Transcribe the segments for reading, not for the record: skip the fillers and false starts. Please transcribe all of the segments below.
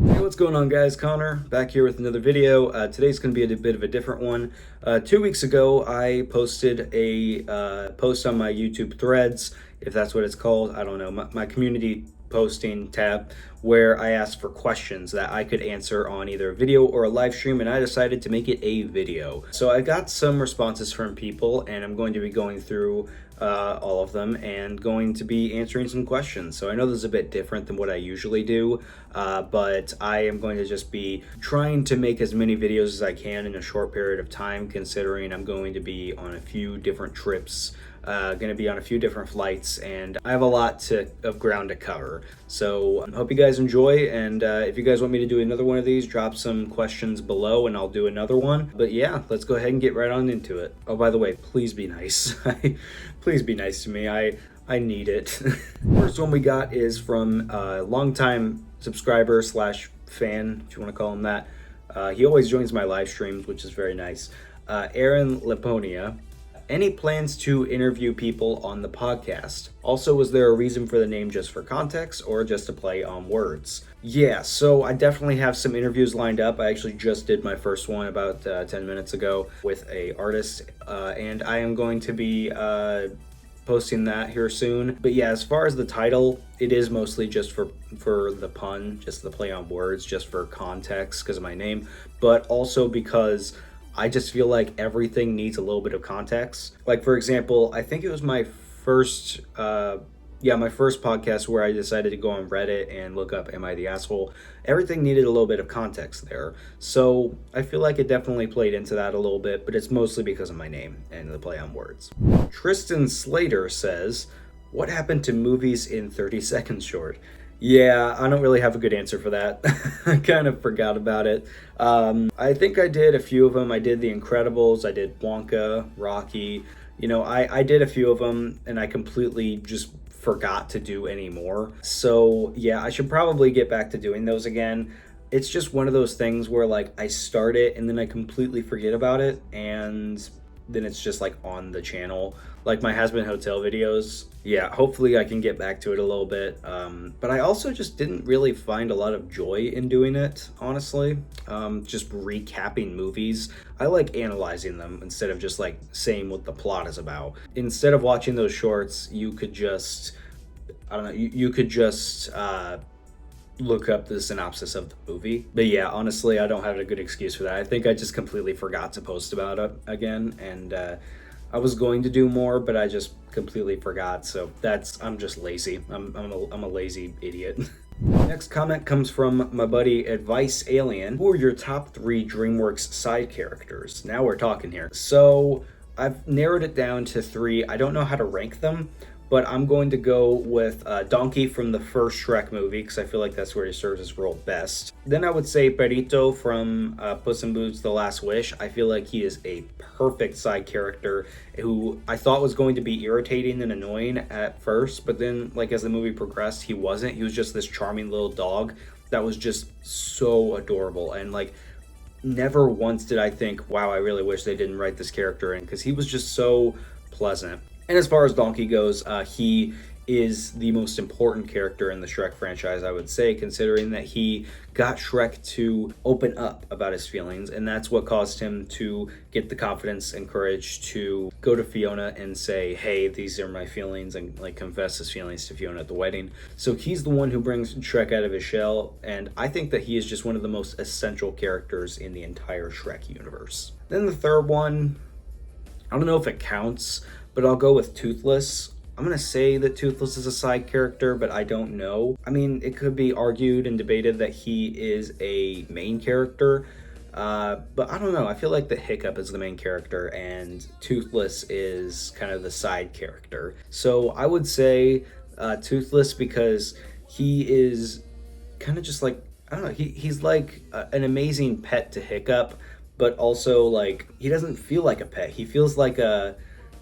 Hey, what's going on, guys? Connor back here with another video. Today's going to be a bit of a different one. 2 weeks ago, I posted a post on my YouTube threads, if that's what it's called. I don't know, my community posting tab, where I asked for questions that I could answer on either a video or a live stream, and I decided to make it a video. So I got some responses from people, and I'm going to be going through all of them and going to be answering some questions. So I know this is a bit different than what I usually do, but I am going to just be trying to make as many videos as I can in a short period of time, considering I'm going to be on a few different trips, going to be on a few different flights, and I have a lot of ground to cover. So I hope you guys enjoy, and if you guys want me to do another one of these, drop some questions below and I'll do another one. But yeah, let's go ahead and get right on into it. Oh, by the way, please be nice. Please be nice to me. I need it. First one we got is from a longtime subscriber slash fan, if you want to call him that. He always joins my live streams, which is very nice. Aaron Laponia. Any plans to interview people on the podcast? Also, was there a reason for the name, just for context or just to play on words? Yeah, so I definitely have some interviews lined up. I actually just did my first one about 10 minutes ago with a artist, and I am going to be posting that here soon. But yeah, as far as the title, it is mostly just for the pun, just the play on words, just for context because of my name, but also because I just feel like everything needs a little bit of context. Like, for example, I think it was my first podcast where I decided to go on Reddit and look up Am I the Asshole? Everything needed a little bit of context there. So I feel like it definitely played into that a little bit, but it's mostly because of my name and the play on words. Tristan Slater says, what happened to movies in 30 seconds short? Yeah, I don't really have a good answer for that. I kind of forgot about it. I think I did a few of them. I did The Incredibles, I did Wonka, Rocky. You know, I did a few of them, and I completely just forgot to do any more. So yeah, I should probably get back to doing those again. It's just one of those things where, like, I start it and then I completely forget about it, and then it's just like on the channel, like my Has Been Hotel videos. Yeah, hopefully I can get back to it a little bit. But I also just didn't really find a lot of joy in doing it, honestly. Just recapping movies. I like analyzing them instead of just like saying what the plot is about. Instead of watching those shorts, you could just, I don't know, you could just look up the synopsis of the movie. But yeah, honestly, I don't have a good excuse for that. I think I just completely forgot to post about it again, and I was going to do more, but I just completely forgot. So I'm just lazy. I'm a lazy idiot. Next comment comes from my buddy Advice Alien. Who are your top 3 DreamWorks side characters? Now we're talking here. So I've narrowed it down to 3. I don't know how to rank them, but I'm going to go with Donkey from the first Shrek movie, because I feel like that's where he serves his role best. Then I would say Perito from Puss in Boots: The Last Wish. I feel like he is a perfect side character who I thought was going to be irritating and annoying at first, but then, like, as the movie progressed, he wasn't. He was just this charming little dog that was just so adorable, and like, never once did I think, wow, I really wish they didn't write this character in, because he was just so pleasant. And as far as Donkey goes, he is the most important character in the Shrek franchise, I would say, considering that he got Shrek to open up about his feelings, and that's what caused him to get the confidence and courage to go to Fiona and say, hey, these are my feelings, and like confess his feelings to Fiona at the wedding. So he's the one who brings Shrek out of his shell, and I think that he is just one of the most essential characters in the entire Shrek universe. Then the third one, I don't know if it counts, but I'll go with Toothless. I'm gonna say that Toothless is a side character, but I don't know. I mean, it could be argued and debated that he is a main character, but I don't know. I feel like the Hiccup is the main character and Toothless is kind of the side character. So I would say Toothless, because he is kind of just like, I don't know, he's like an amazing pet to Hiccup, but also, like, he doesn't feel like a pet. He feels like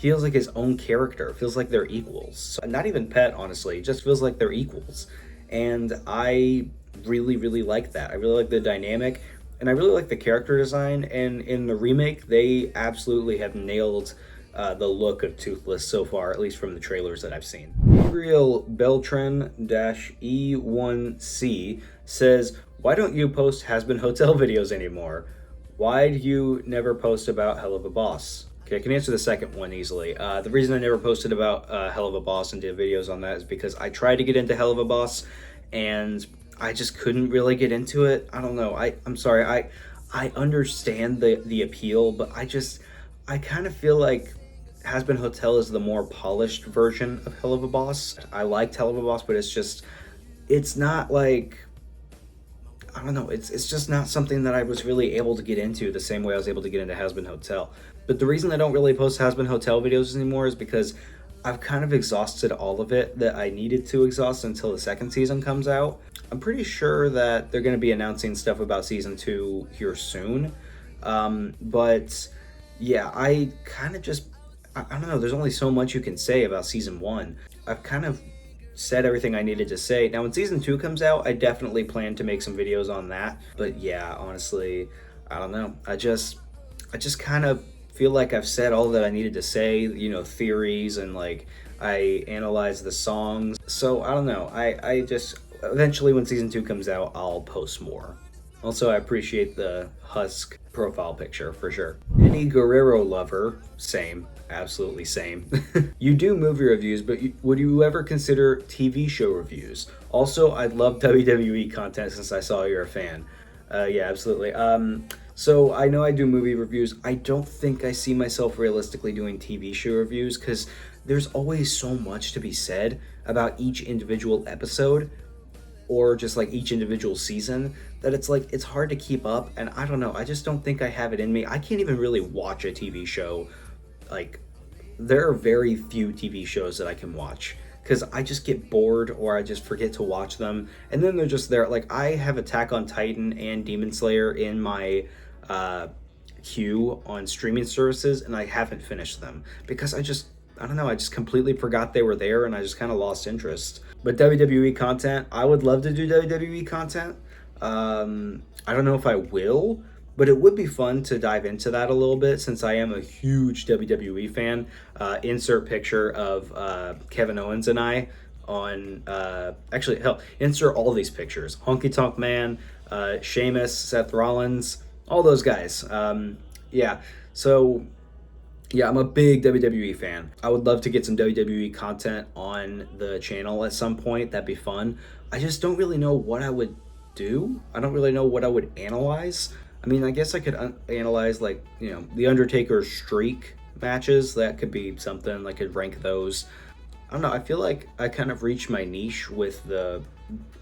his own character. It feels like they're equals. So, not even pet, honestly. It just feels like they're equals. And I really, really like that. I really like the dynamic, and I really like the character design. And in the remake, they absolutely have nailed the look of Toothless so far, at least from the trailers that I've seen. Gabriel Beltran-E1C says, Why don't you post Has-Been Hotel videos anymore? Why do you never post about Hell of a Boss? Okay, I can answer the second one easily. The reason I never posted about Hell of a Boss and did videos on that is because I tried to get into Hell of a Boss and I just couldn't really get into it. I don't know. I'm sorry. I understand the appeal, but I kind of feel like Has-Been Hotel is the more polished version of Hell of a Boss. I liked Hell of a Boss, but it's not like, I don't know, it's just not something that I was really able to get into the same way I was able to get into Has-Been Hotel. But the reason I don't really post Has-Been Hotel videos anymore is because I've kind of exhausted all of it that I needed to exhaust until the second season comes out. I'm pretty sure that they're going to be announcing stuff about season 2 here soon. But yeah, I kind of just, I don't know, there's only so much you can say about season 1. I've kind of said everything I needed to say. Now, when season 2 comes out, I definitely plan to make some videos on that. But yeah, honestly, I don't know. I just kind of feel like I've said all that I needed to say, you know, theories, and like I analyzed the songs. So I don't know. I just, eventually when season 2 comes out, I'll post more. Also, I appreciate the Husk profile picture for sure. Any Guerrero lover, same, absolutely same. You do movie reviews, but would you ever consider TV show reviews? Also, I'd love WWE content since I saw you're a fan. Yeah, absolutely. So I know I do movie reviews. I don't think I see myself realistically doing TV show reviews because there's always so much to be said about each individual episode or just like each individual season that it's like it's hard to keep up. And I don't know, I just don't think I have it in me. I can't even really watch a TV show. Like, there are very few TV shows that I can watch because I just get bored or I just forget to watch them, and then they're just there. Like, I have Attack on Titan and Demon Slayer in my queue on streaming services, and I haven't finished them because I don't know, I just completely forgot they were there and I just kind of lost interest. But WWE content, I would love to do WWE content. I don't know if I will, but it would be fun to dive into that a little bit since I am a huge WWE fan. Insert picture of Kevin Owens and I on, actually, hell, insert all these pictures. Honky Tonk Man, Sheamus, Seth Rollins, all those guys. Yeah, so yeah, I'm a big WWE fan. I would love to get some WWE content on the channel at some point. That'd be fun. I just don't really know what I would do. I don't really know what I would analyze. I mean, I guess I could analyze, like, you know, The Undertaker's streak matches. That could be something. I could rank those. I don't know. I feel like I kind of reached my niche with the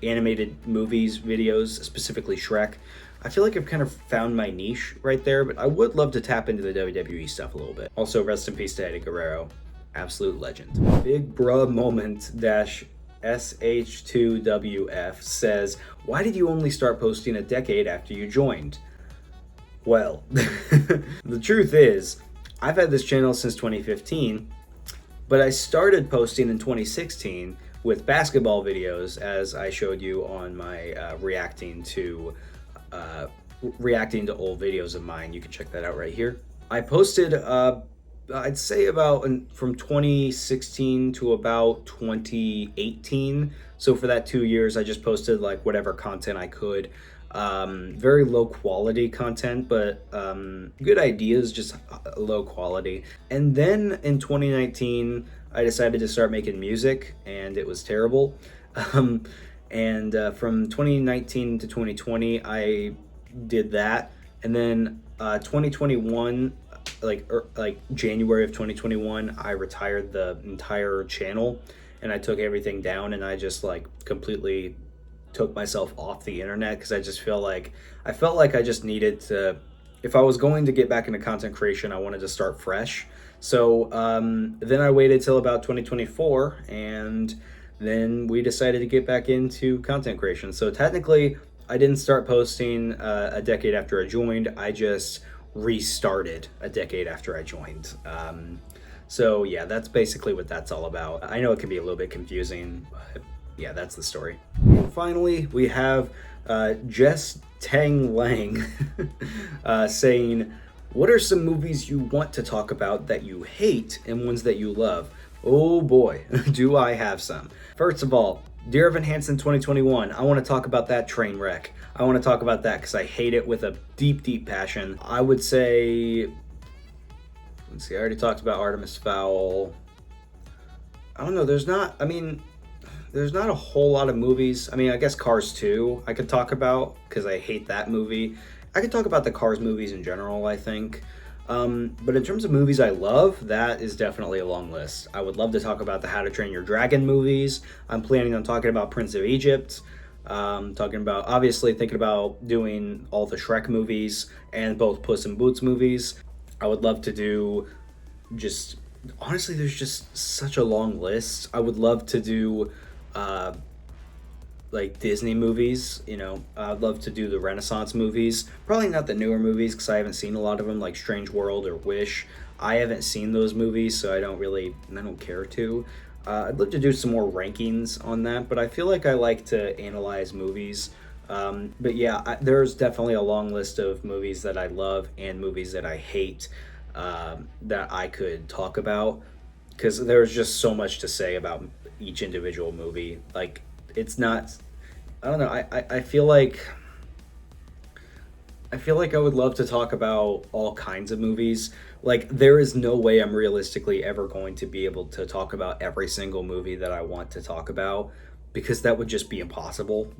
animated movies videos, specifically Shrek. I feel like I've kind of found my niche right there, but I would love to tap into the WWE stuff a little bit. Also, rest in peace to Eddie Guerrero. Absolute legend. Big Bruh Moment dash SH2WF says, why did you only start posting a decade after you joined? Well, the truth is, I've had this channel since 2015, but I started posting in 2016 with basketball videos, as I showed you on my reacting to old videos of mine. You can check that out right here. I posted, I'd say about from 2016 to about 2018. So for that 2 years, I just posted like whatever content I could. Very low quality content, but good ideas, just low quality. And then in 2019, I decided to start making music, and it was terrible. And from 2019 to 2020, I did that, and then 2021, like January of 2021, I retired the entire channel, and I took everything down, and I just like completely took myself off the internet because I felt like I just needed to, if I was going to get back into content creation, I wanted to start fresh. So then I waited till about 2024, and then we decided to get back into content creation. So technically, I didn't start posting a decade after I joined. I just restarted a decade after I joined. So yeah, that's basically what that's all about. I know it can be a little bit confusing, but yeah, that's the story. And finally, we have Jess Tang Lang saying, what are some movies you want to talk about that you hate and ones that you love? Oh boy, do I have some. First of all, Dear Evan Hansen 2021, I want to talk about that train wreck. I want to talk about that because I hate it with a deep, deep passion. I would say, let's see, I already talked about Artemis Fowl. I don't know, there's not a whole lot of movies. I mean, I guess Cars 2 I could talk about because I hate that movie. I could talk about the Cars movies in general, I think. But in terms of movies I love, that is definitely a long list. I would love to talk about the How to Train Your Dragon movies. I'm planning on talking about Prince of Egypt. Obviously thinking about doing all the Shrek movies and both Puss in Boots movies. I would love to do just, honestly, there's just such a long list. I would love to do like Disney movies, I'd love to do the Renaissance movies. Probably not the newer movies because I haven't seen a lot of them, like Strange World or Wish. I haven't seen those movies, so I don't care to. I'd love to do some more rankings on that, but I feel like I like to analyze movies. But yeah, there's definitely a long list of movies that I love and movies that I hate that I could talk about because there's just so much to say about each individual movie. Like, it's not, I don't know, I feel like I would love to talk about all kinds of movies. Like, there is no way I'm realistically ever going to be able to talk about every single movie that I want to talk about because that would just be impossible.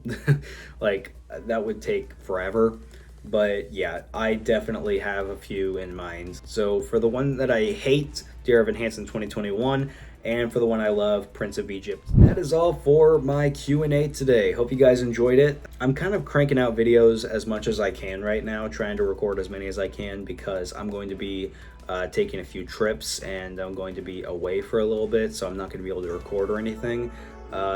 Like, that would take forever. But yeah, I definitely have a few in mind. So for the one that I hate, Dear Evan Hansen 2021, and for the one I love, Prince of Egypt. That is all for my Q&A today. Hope you guys enjoyed it. I'm kind of cranking out videos as much as I can right now, trying to record as many as I can because I'm going to be taking a few trips and I'm going to be away for a little bit, so I'm not going to be able to record or anything.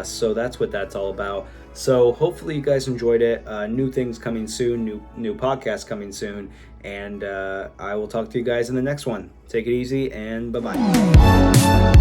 So that's what that's all about. So hopefully you guys enjoyed it. New things coming soon, new podcasts coming soon, and I will talk to you guys in the next one. Take it easy and bye-bye.